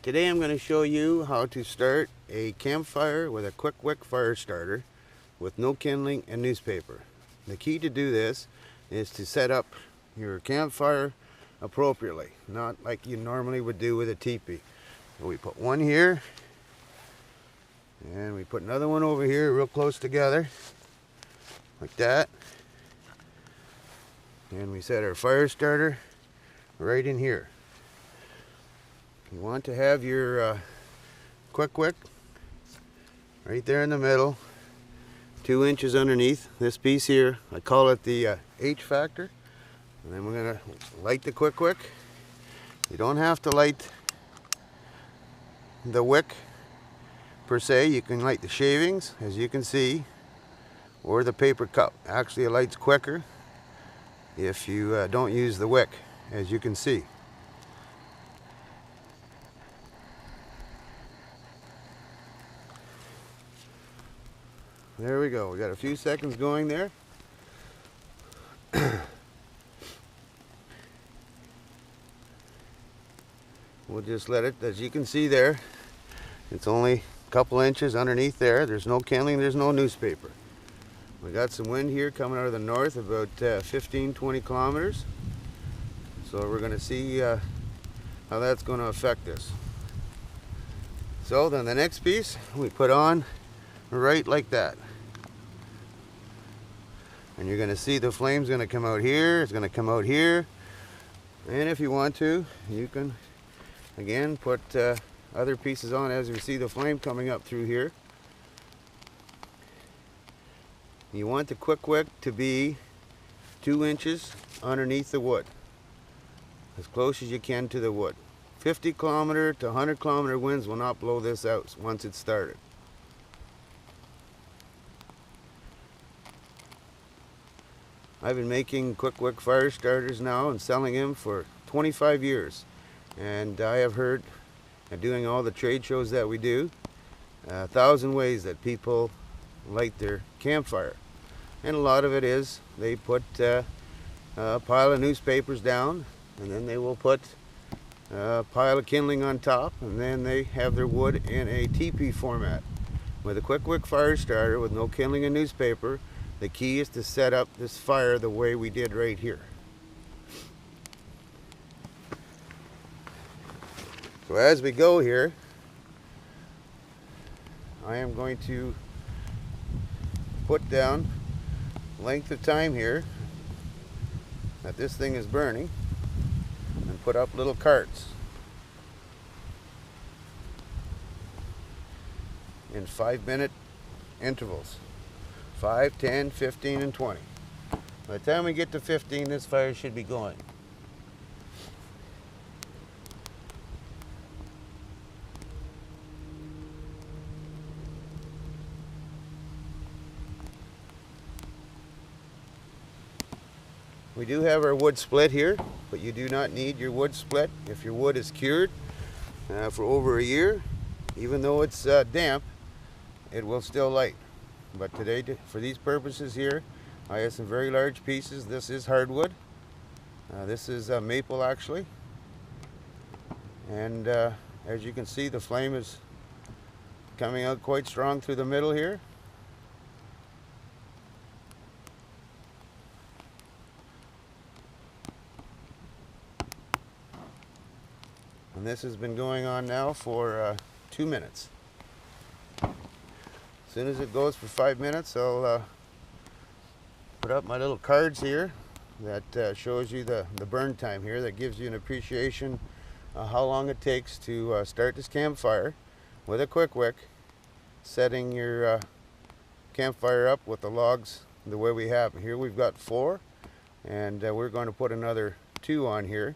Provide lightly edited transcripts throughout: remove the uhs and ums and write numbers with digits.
Today I'm going to show you how to start a campfire with a Qwick Wick fire starter with no kindling and newspaper. The key to do this is to set up your campfire appropriately, not like you normally would do with a teepee. So we put one here and we put another one over here real close together like that, and we set our fire starter right in here. You want to have your Qwick Wick right there in the middle, 2 inches underneath this piece here. I call it the H factor. And then we're going to light the Qwick Wick. You don't have to light the wick per se. You can light the shavings, as you can see, or the paper cup. Actually, it lights quicker if you don't use the wick, as you can see. There we go. We got a few seconds going there. We'll just let it, as you can see there, it's only a couple inches underneath there. There's no kindling, there's no newspaper. We got some wind here coming out of the north, about 15-20 kilometers. So we're going to see how that's going to affect us. So then the next piece we put on right like that. And you're going to see the flame's going to come out here, it's going to come out here. And if you want to, you can again put other pieces on as you see the flame coming up through here. You want the Qwick Wick to be 2 inches underneath the wood, as close as you can to the wood. 50 kilometer to 100 kilometer winds will not blow this out once it's started. I've been making Qwick Wick fire starters now and selling them for 25 years. And I have heard, doing all the trade shows that we do, 1,000 ways that people light their campfire. And a lot of it is they put a pile of newspapers down, and then they will put a pile of kindling on top, and then they have their wood in a teepee format. With a Qwick Wick fire starter with no kindling and newspaper, the key is to set up this fire the way we did right here. So as we go here, I am going to put down length of time here that this thing is burning and put up little carts in 5-minute intervals. 5, 10, 15, and 20. By the time we get to 15, this fire should be going. We do have our wood split here, but you do not need your wood split if your wood is cured for over a year. Even though it's damp, it will still light. But today, for these purposes here, I have some very large pieces. This is hardwood. This is maple, actually. And as you can see, the flame is coming out quite strong through the middle here. And this has been going on now for 2 minutes. As soon as it goes for 5 minutes, I'll put up my little cards here that shows you the burn time here. That gives you an appreciation of how long it takes to start this campfire with a Qwick Wick, setting your campfire up with the logs the way we have. Here we've got 4, and we're going to put another 2 on here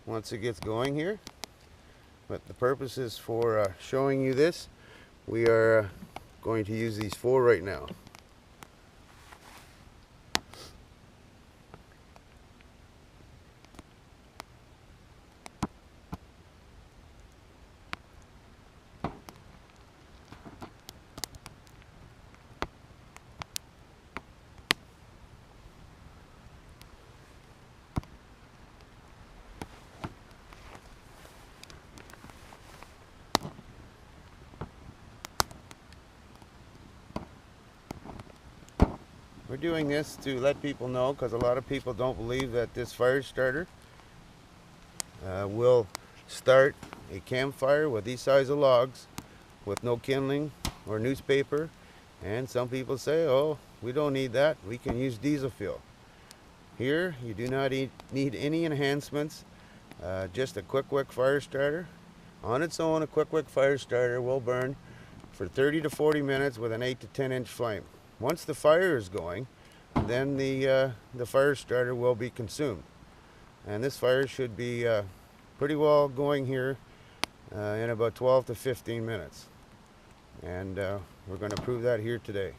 once it gets going here. But the purpose is for showing you this. We are going to use these 4 right now. We're doing this to let people know, because a lot of people don't believe that this fire starter will start a campfire with these size of logs with no kindling or newspaper. And some people say, oh, we don't need that, we can use diesel fuel. Here you do not need any enhancements, just a Qwick Wick fire starter. On its own, a Qwick Wick fire starter will burn for 30 to 40 minutes with an 8 to 10 inch flame. Once the fire is going, then the fire starter will be consumed. And this fire should be pretty well going here in about 12 to 15 minutes. And we're going to prove that here today.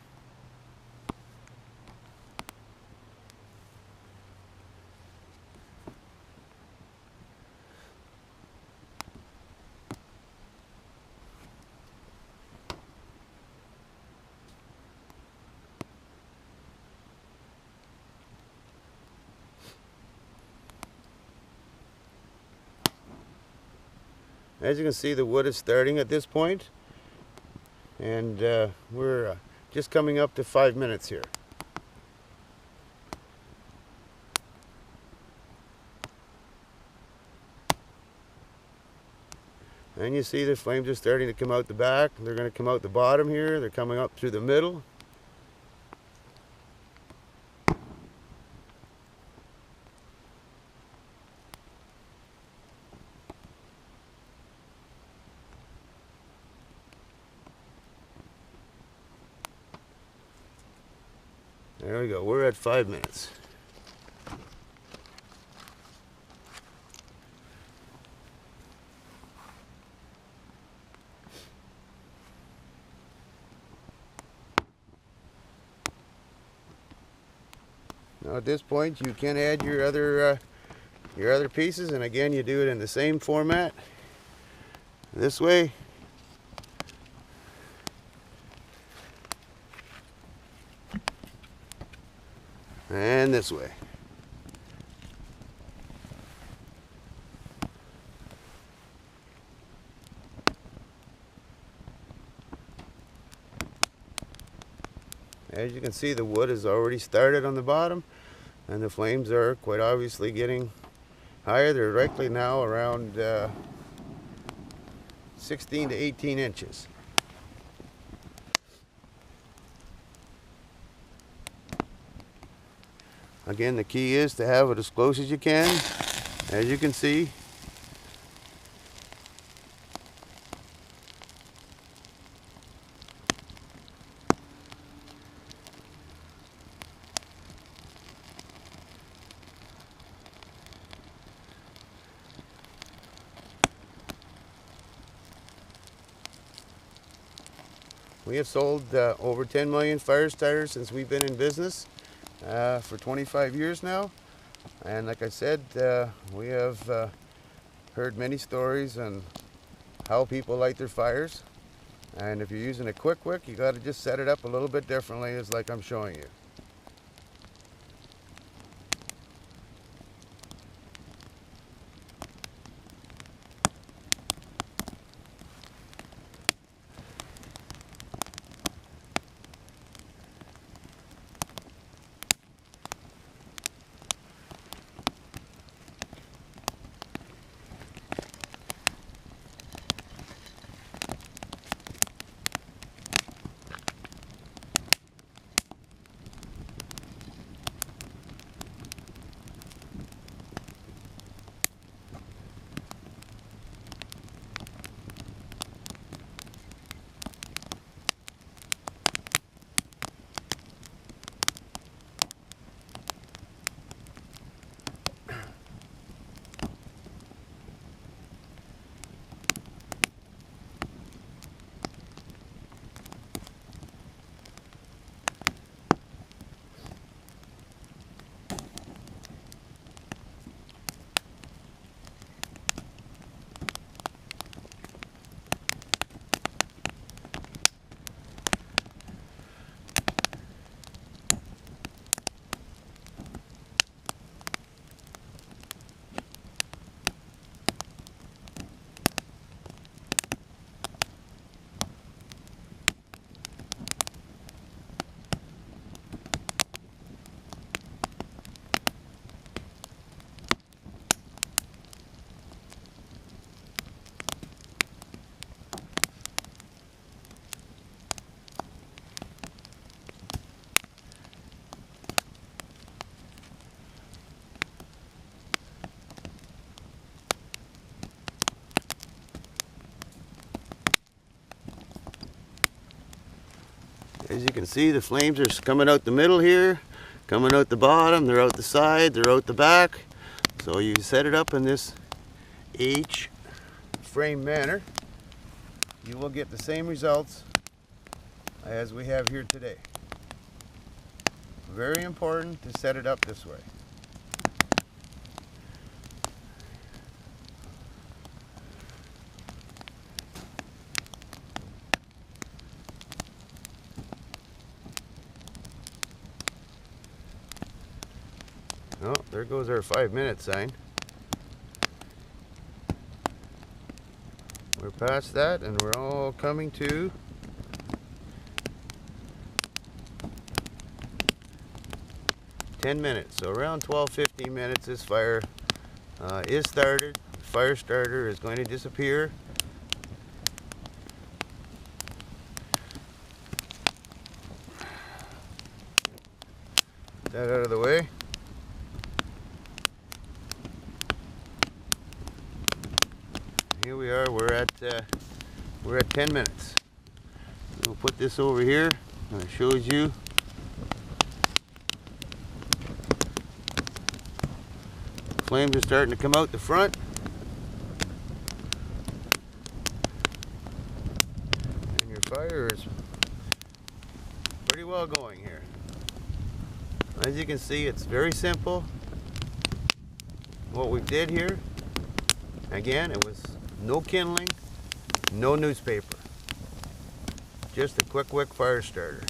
As you can see, the wood is starting at this point, and we're just coming up to 5 minutes here. And you see the flames are starting to come out the back. They're going to come out the bottom here. They're coming up through the middle. There we go, we're at 5 minutes. Now at this point you can add your other pieces, and again you do it in the same format. This way. And this way. As you can see, the wood has already started on the bottom, and the flames are quite obviously getting higher. They're directly now around 16 to 18 inches. Again, the key is to have it as close as you can. As you can see, we have sold over 10 million fire starters since we've been in business. For 25 years now, and like I said, we have heard many stories on how people light their fires, and if you're using a Qwick Wick, you got to just set it up a little bit differently, as like I'm showing you. As you can see, the flames are coming out the middle here, coming out the bottom, they're out the side, they're out the back. So you set it up in this H frame manner, you will get the same results as we have here today. Very important to set it up this way. Oh, there goes our 5-minute sign. We're past that and we're all coming to minutes. So around 12-15 minutes this fire is started. The fire starter is going to disappear. Get that out of the way. Here we are, we're at 10 minutes. We'll put this over here and it shows you flames are starting to come out the front. And your fire is pretty well going here. As you can see, it's very simple. What we did here, again, it was no kindling, no newspaper. Just a Qwick Wick fire starter.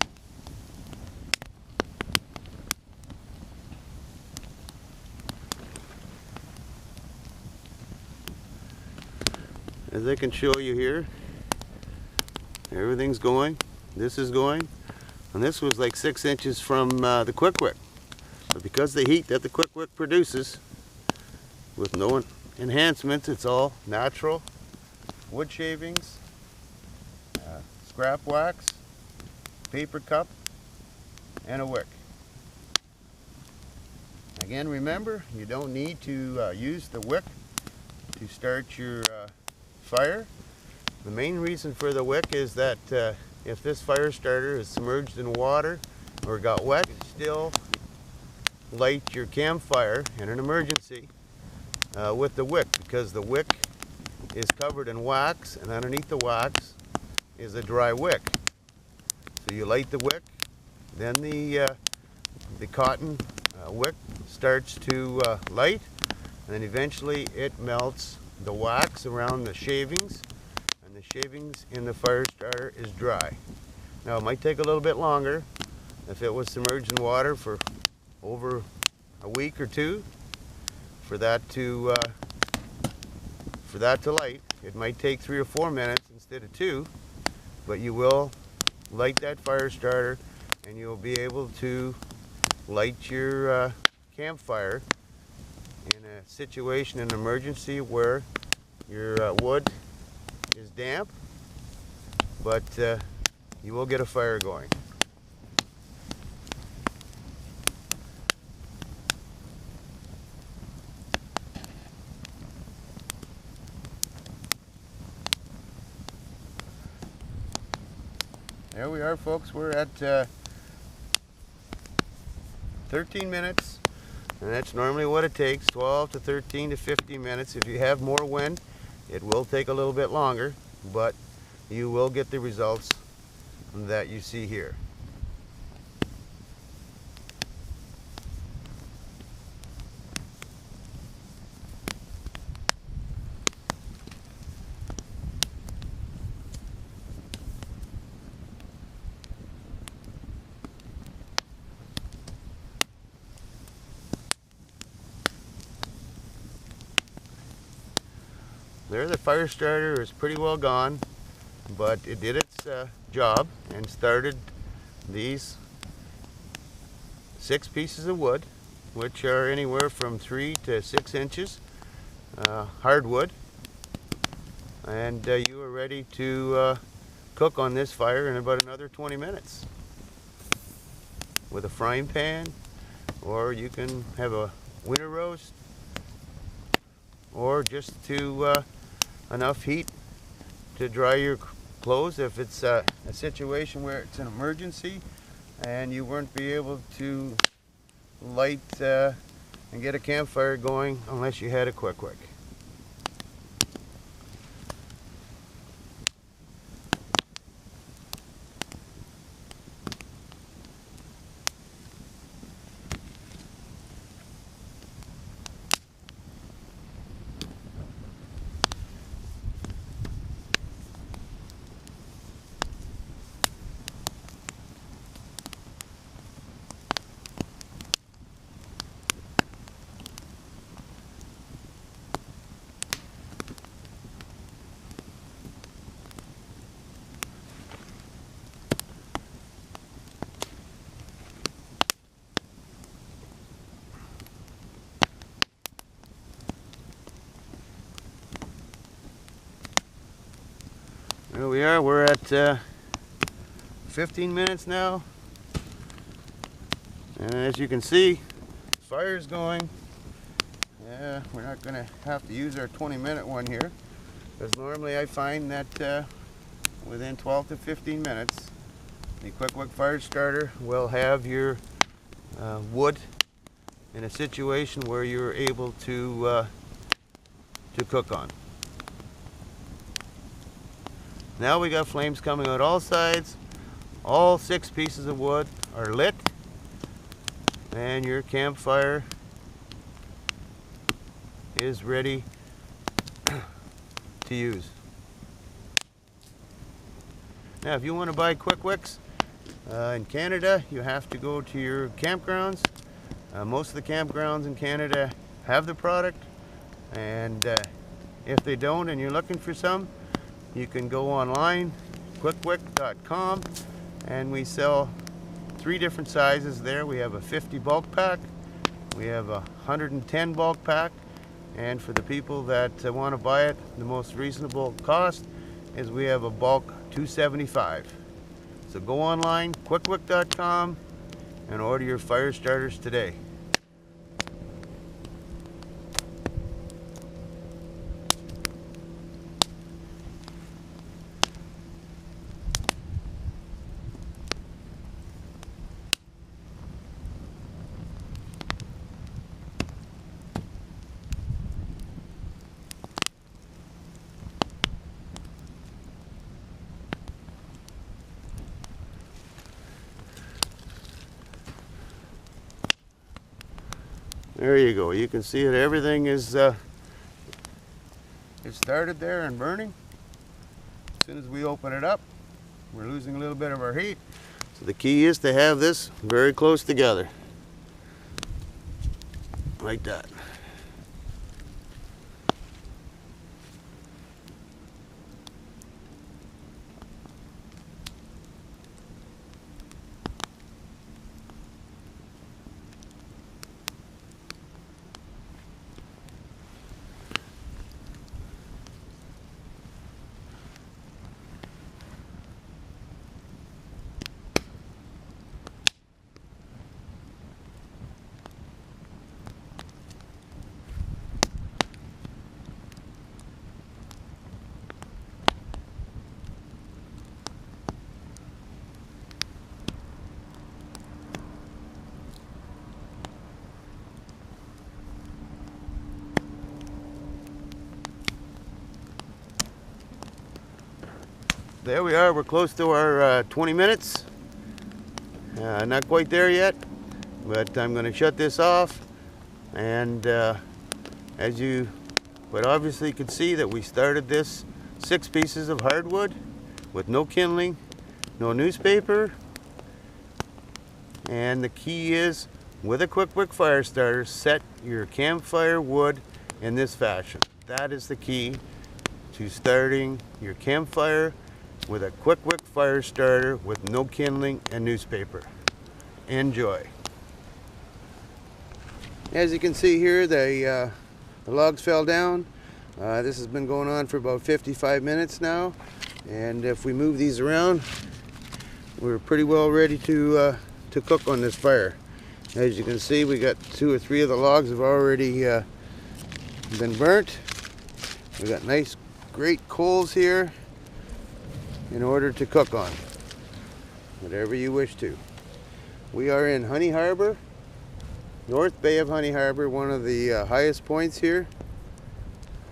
As I can show you here, everything's going. This is going. And this was like 6 inches from the Qwick Wick. But because the heat that the Qwick Wick produces, with no enhancements, it's all natural wood shavings, scrap wax, paper cup, and a wick. Again, remember, you don't need to use the wick to start your fire. The main reason for the wick is that if this fire starter is submerged in water or got wet, you can still light your campfire in an emergency with the wick, because the wick is covered in wax and underneath the wax is a dry wick. So you light the wick, then the cotton wick starts to light, and then eventually it melts the wax around the shavings, and the shavings in the fire starter is dry. Now it might take a little bit longer if it was submerged in water for over a week or two for that to light. It might take 3 or 4 minutes instead of 2, but you will light that fire starter and you'll be able to light your campfire in a situation, an emergency where your wood is damp, but you will get a fire going. There we are, folks. We're at 13 minutes, and that's normally what it takes, 12 to 13 to 15 minutes. If you have more wind, it will take a little bit longer, but you will get the results that you see here. There, the fire starter is pretty well gone, but it did its job and started these 6 pieces of wood, which are anywhere from 3 to 6 inches hardwood, and you are ready to cook on this fire in about another 20 minutes with a frying pan, or you can have a winter roast, or just to enough heat to dry your close if it's a situation where it's an emergency and you weren't be able to light and get a campfire going unless you had a Qwick Wick. There we are, we're at 15 minutes now, and as you can see, fire's going. Yeah, we're not going to have to use our 20-minute one here, because normally I find that within 12 to 15 minutes, the Qwick Wick fire starter will have your wood in a situation where you're able to cook on. Now we got flames coming out all sides. All 6 pieces of wood are lit, and your campfire is ready to use. Now, if you want to buy Qwick Wicks in Canada, you have to go to your campgrounds. Most of the campgrounds in Canada have the product, and if they don't and you're looking for some, you can go online, qwickwick.com, and we sell 3 different sizes there. We have a 50 bulk pack, we have a 110 bulk pack, and for the people that want to buy it, the most reasonable cost is we have a bulk 275. So go online, qwickwick.com, and order your fire starters today. There you go. You can see that everything is it started there and burning. As soon as we open it up, we're losing a little bit of our heat. So the key is to have this very close together, like that. There we are, we're close to our 20 minutes. Not quite there yet, but I'm going to shut this off. And as you quite obviously could see, that we started this 6 pieces of hardwood with no kindling, no newspaper. And the key is, with a Qwick Wick fire starter, set your campfire wood in this fashion. That is the key to starting your campfire with a Qwick Wick fire starter with no kindling and newspaper. Enjoy. As you can see here, the logs fell down. This has been going on for about 55 minutes now, and if we move these around, we're pretty well ready to cook on this fire. As you can see, we got 2 or 3 of the logs have already been burnt. We got nice, great coals here. in order to cook on. Whatever you wish to. We are in Honey Harbor, North Bay of Honey Harbor, one of the highest points here.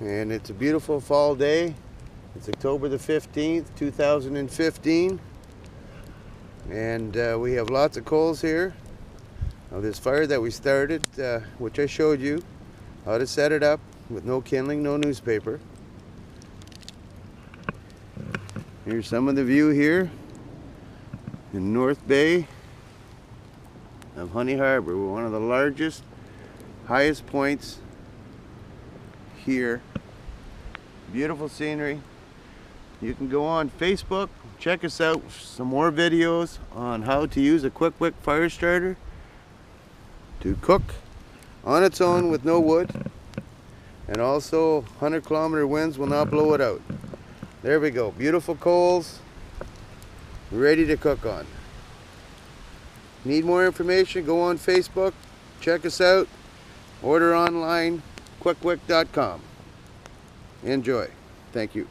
And it's a beautiful fall day. It's October the 15th, 2015. And we have lots of coals here. Now this fire that we started, which I showed you how to set it up with no kindling, no newspaper. Here's some of the view here in North Bay of Honey Harbor. We're one of the largest, highest points here. Beautiful scenery. You can go on Facebook, check us out, some more videos on how to use a Qwick Wick fire starter to cook on its own with no wood, and also 100-kilometer winds will not blow it out. There we go, beautiful coals ready to cook on. Need more information? Go on Facebook, check us out, order online, QwickWick.com. Enjoy. Thank you.